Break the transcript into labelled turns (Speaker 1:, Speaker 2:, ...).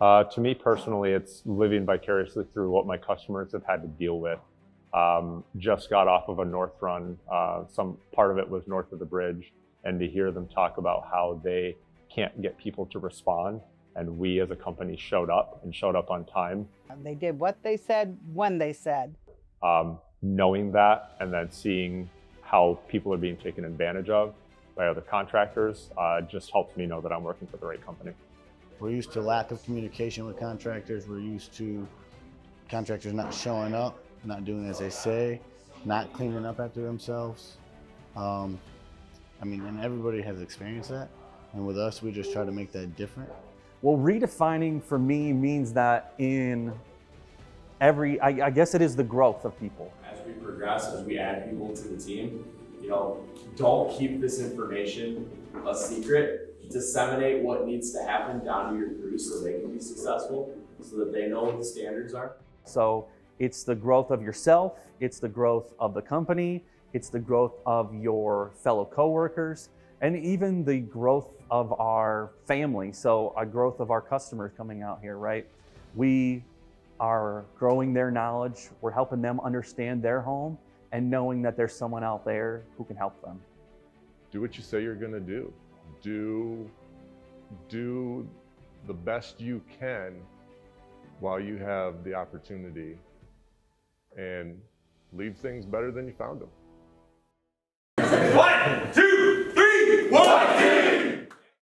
Speaker 1: To me personally, it's living vicariously through what my customers have had to deal with. Just got off of a north run. Some part of it was north of the bridge, and to hear them talk about how they can't get people to respond, and we as a company showed up and showed up on time.
Speaker 2: They did what they said when they said.
Speaker 1: Knowing that and then seeing how people are being taken advantage of by other contractors just helps me know that I'm working for the right company.
Speaker 3: We're used to lack of communication with contractors. We're used to contractors not showing up, not doing as they say, not cleaning up after themselves. And everybody has experienced that. And with us, we just try to make that different.
Speaker 4: Well, redefining for me means that in I guess it is the growth of people.
Speaker 5: As we progress, as we add people to the team, don't keep this information a secret. Disseminate what needs to happen down to your crew so they can be successful, so that they know what the standards are.
Speaker 4: So it's the growth of yourself, it's the growth of the company, it's the growth of your fellow coworkers, and even the growth of our family. So a growth of our customers coming out here, right? We are growing their knowledge, we're helping them understand their home, and knowing that there's someone out there who can help them.
Speaker 6: Do what you say you're gonna do. Do the best you can while you have the opportunity, and leave things better than you found them.
Speaker 5: 1, 2,